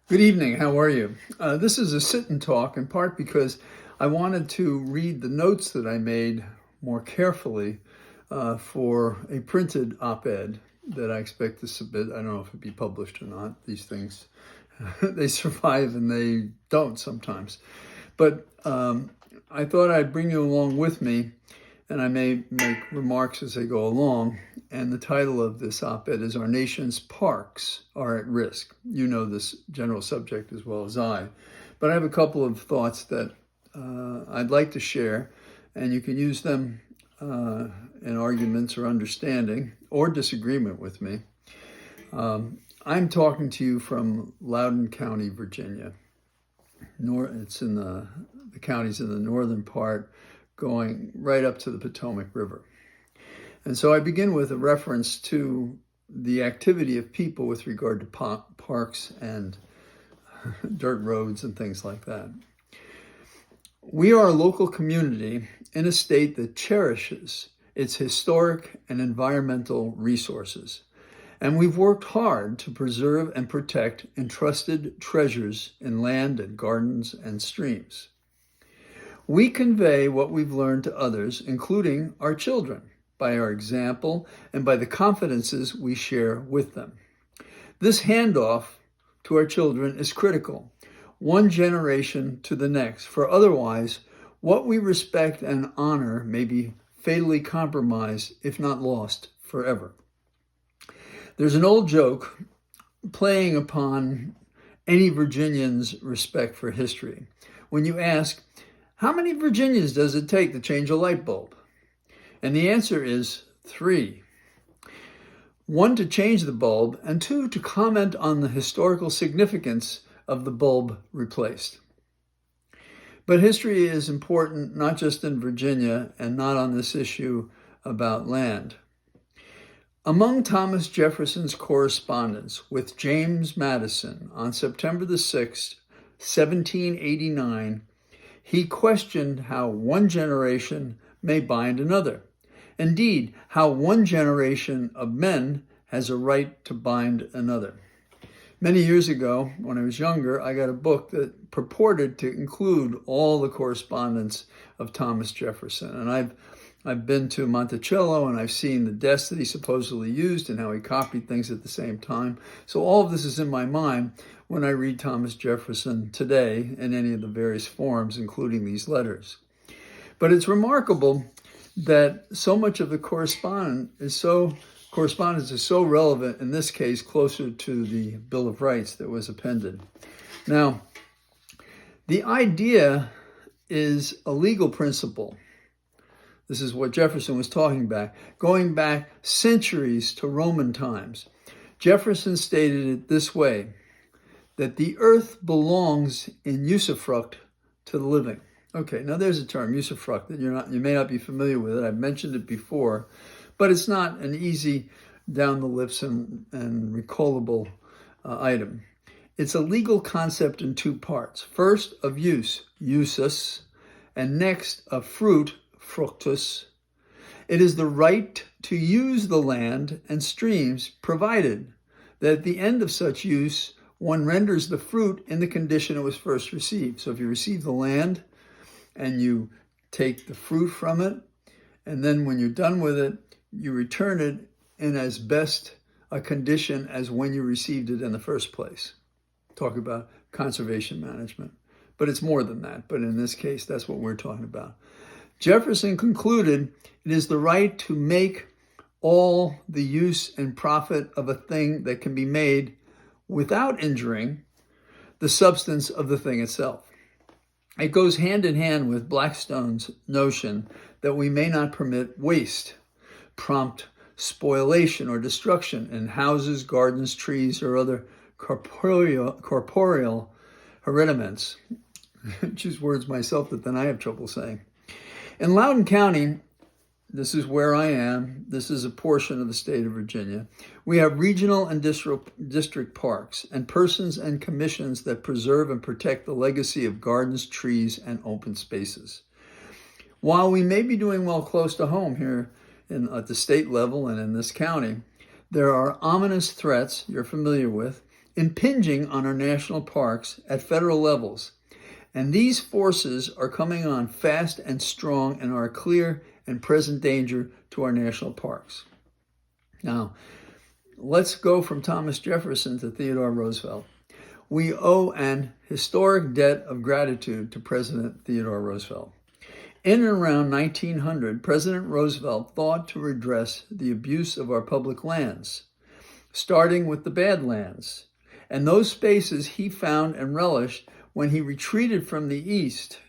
Good evening. How are you? This is a sit and talk in part because I wanted to read the notes that I made more carefully for a printed op-ed that I expect to submit. I don't know if it'd be published or not. These things, they survive and they don't sometimes. But I thought I'd bring you along with me, and I may make remarks as I go along. And the title of this op-ed is "Our Nation's Parks Are at Risk." You know this general subject as well as I, but I have a couple of thoughts that I'd like to share, and you can use them in arguments or understanding or disagreement with me. I'm talking to you from Loudoun County, Virginia. It's in the counties in the northern part, going right up to the Potomac River. And so I begin with a reference to the activity of people with regard to parks and dirt roads and things like that. We are a local community in a state that cherishes its historic and environmental resources. And we've worked hard to preserve and protect entrusted treasures in land and gardens and streams. We convey what we've learned to others, including our children, by our example and by the confidences we share with them. This handoff to our children is critical, one generation to the next, for otherwise, what we respect and honor may be fatally compromised, if not lost forever. There's an old joke playing upon any Virginian's respect for history. When you ask, how many Virginians does it take to change a light bulb? And the answer is 3. 1 to change the bulb, and 2 to comment on the historical significance of the bulb replaced. But history is important not just in Virginia and not on this issue about land. Among Thomas Jefferson's correspondence with James Madison on September the 6th, 1789, he questioned how one generation may bind another. Indeed, how one generation of men has a right to bind another. Many years ago, when I was younger, I got a book that purported to include all the correspondence of Thomas Jefferson. And I've been to Monticello and I've seen the desk that he supposedly used and how he copied things at the same time. So all of this is in my mind when I read Thomas Jefferson today in any of the various forms, including these letters. But it's remarkable that so much of the correspondence is so relevant, in this case, closer to the Bill of Rights that was appended. Now, the idea is a legal principle. This is what Jefferson was talking about, going back centuries to Roman times. Jefferson stated it this way, that the earth belongs in usufruct to the living. Okay, now there's a term, usufruct, that you may not be familiar with it. I've mentioned it before, but it's not an easy down the lips and recallable item. It's a legal concept in 2 parts. First, of use, usus, and next, of fruit, fructus. It is the right to use the land and streams, provided that at the end of such use, one renders the fruit in the condition it was first received. So if you receive the land, and you take the fruit from it, and then when you're done with it, you return it in as best a condition as when you received it in the first place. Talk about conservation management. But it's more than that. But in this case, that's what we're talking about. Jefferson concluded it is the right to make all the use and profit of a thing that can be made without injuring the substance of the thing itself. It goes hand in hand with Blackstone's notion that we may not permit waste, prompt spoliation or destruction in houses, gardens, trees, or other corporeal hereditaments. Choose words myself that then I have trouble saying. In Loudoun County, this is where I am. This is a portion of the state of Virginia. We have regional and district parks and persons and commissions that preserve and protect the legacy of gardens, trees, and open spaces. While we may be doing well close to home here at the state level and in this county, there are ominous threats you're familiar with impinging on our national parks at federal levels. And these forces are coming on fast and strong and are a clear and present danger to our national parks. Now, let's go from Thomas Jefferson to Theodore Roosevelt. We owe an historic debt of gratitude to President Theodore Roosevelt. In and around 1900, President Roosevelt thought to redress the abuse of our public lands, starting with the Badlands, and those spaces he found and relished when he retreated from the East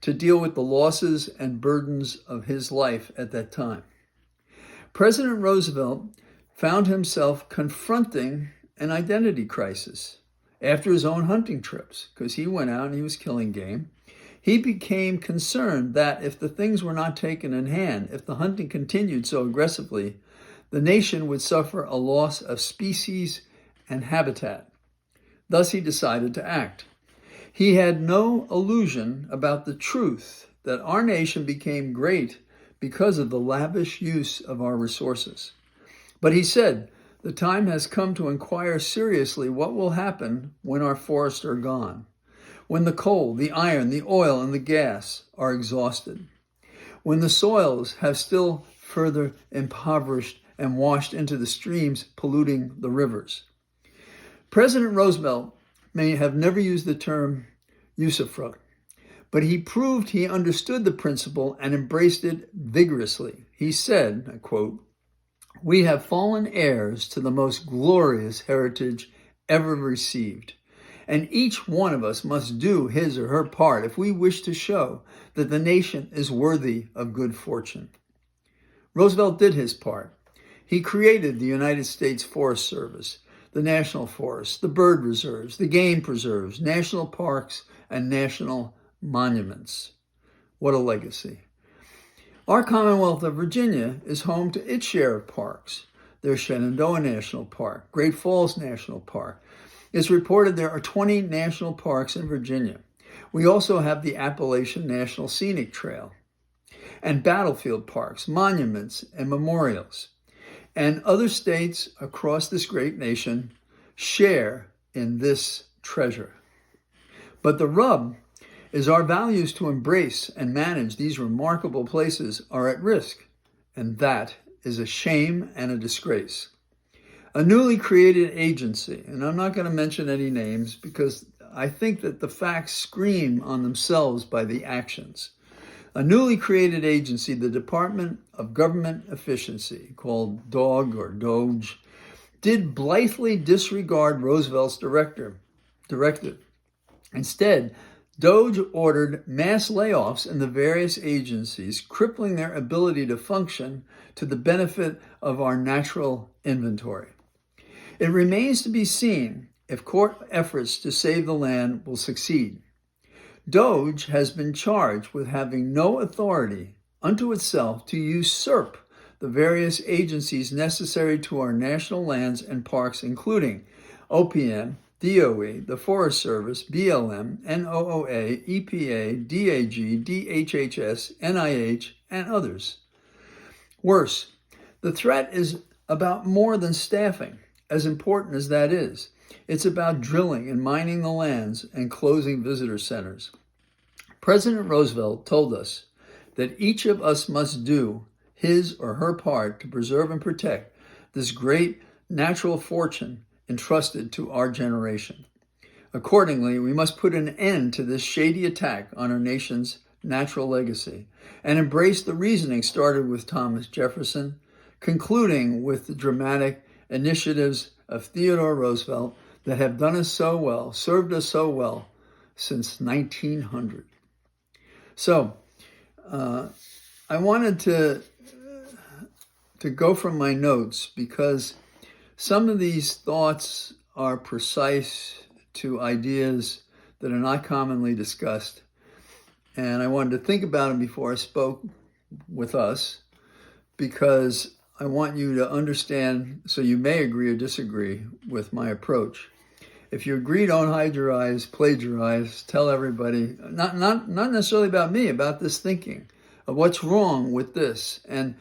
to deal with the losses and burdens of his life at that time. President Roosevelt found himself confronting an identity crisis after his own hunting trips, because he went out and he was killing game. He became concerned that if the things were not taken in hand, if the hunting continued so aggressively, the nation would suffer a loss of species and habitat. Thus, he decided to act. He had no illusion about the truth that our nation became great because of the lavish use of our resources. But he said, the time has come to inquire seriously what will happen when our forests are gone, when the coal, the iron, the oil, and the gas are exhausted, when the soils have still further impoverished and washed into the streams, polluting the rivers. President Roosevelt may have never used the term usufruct, but he proved he understood the principle and embraced it vigorously. He said, I quote, "We have fallen heirs to the most glorious heritage ever received, and each one of us must do his or her part if we wish to show that the nation is worthy of good fortune." Roosevelt did his part. He created the United States Forest Service, the national forests, the bird reserves, the game preserves, national parks, and national monuments. What a legacy. Our Commonwealth of Virginia is home to its share of parks. There's Shenandoah National Park, Great Falls National Park. It's reported there are 20 national parks in Virginia. We also have the Appalachian National Scenic Trail and battlefield parks, monuments, and memorials. And other states across this great nation share in this treasure. But the rub is our values to embrace and manage these remarkable places are at risk, and that is a shame and a disgrace. A newly created agency, and I'm not going to mention any names because I think that the facts scream on themselves by the actions. A newly created agency, the Department of Government Efficiency, called DOG or DOGE, did blithely disregard Roosevelt's directive. Instead, DOGE ordered mass layoffs in the various agencies, crippling their ability to function to the benefit of our natural inventory. It remains to be seen if court efforts to save the land will succeed. DOGE has been charged with having no authority unto itself to usurp the various agencies necessary to our national lands and parks, including OPM, DOE, the Forest Service, BLM, NOOA, EPA, DAG, DHHS, NIH, and others. Worse, the threat is about more than staffing, as important as that is. It's about drilling and mining the lands and closing visitor centers. President Roosevelt told us that each of us must do his or her part to preserve and protect this great natural fortune entrusted to our generation. Accordingly, we must put an end to this shady attack on our nation's natural legacy and embrace the reasoning started with Thomas Jefferson, concluding with the dramatic initiatives of Theodore Roosevelt that have done us so well, served us so well since 1900. So, I wanted to go from my notes because some of these thoughts are precise to ideas that are not commonly discussed. And I wanted to think about them before I spoke with us because I want you to understand, so you may agree or disagree with my approach. If you agree, don't hide your eyes, plagiarize, tell everybody, not necessarily about me, about this thinking of what's wrong with this. And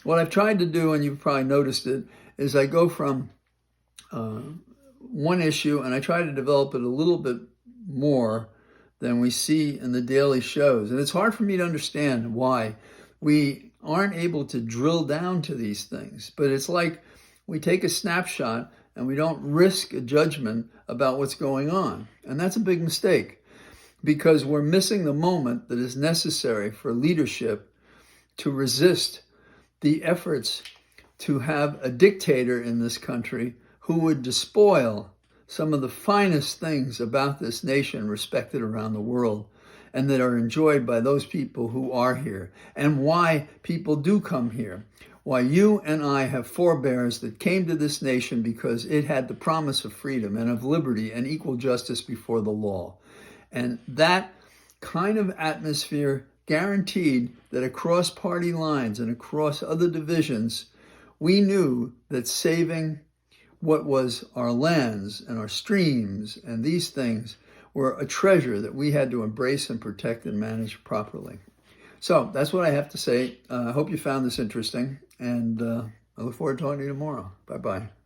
what I've tried to do, and you've probably noticed it, is I go from one issue, and I try to develop it a little bit more than we see in the daily shows. And it's hard for me to understand why we aren't able to drill down to these things. But it's like we take a snapshot and we don't risk a judgment about what's going on. And that's a big mistake, because we're missing the moment that is necessary for leadership to resist the efforts to have a dictator in this country who would despoil some of the finest things about this nation respected around the world, and that are enjoyed by those people who are here, and why people do come here. Why you and I have forebears that came to this nation because it had the promise of freedom and of liberty and equal justice before the law. And that kind of atmosphere guaranteed that across party lines and across other divisions, we knew that saving what was our lands and our streams and these things were a treasure that we had to embrace and protect and manage properly. So that's what I have to say. I hope you found this interesting, and I look forward to talking to you tomorrow. Bye-bye.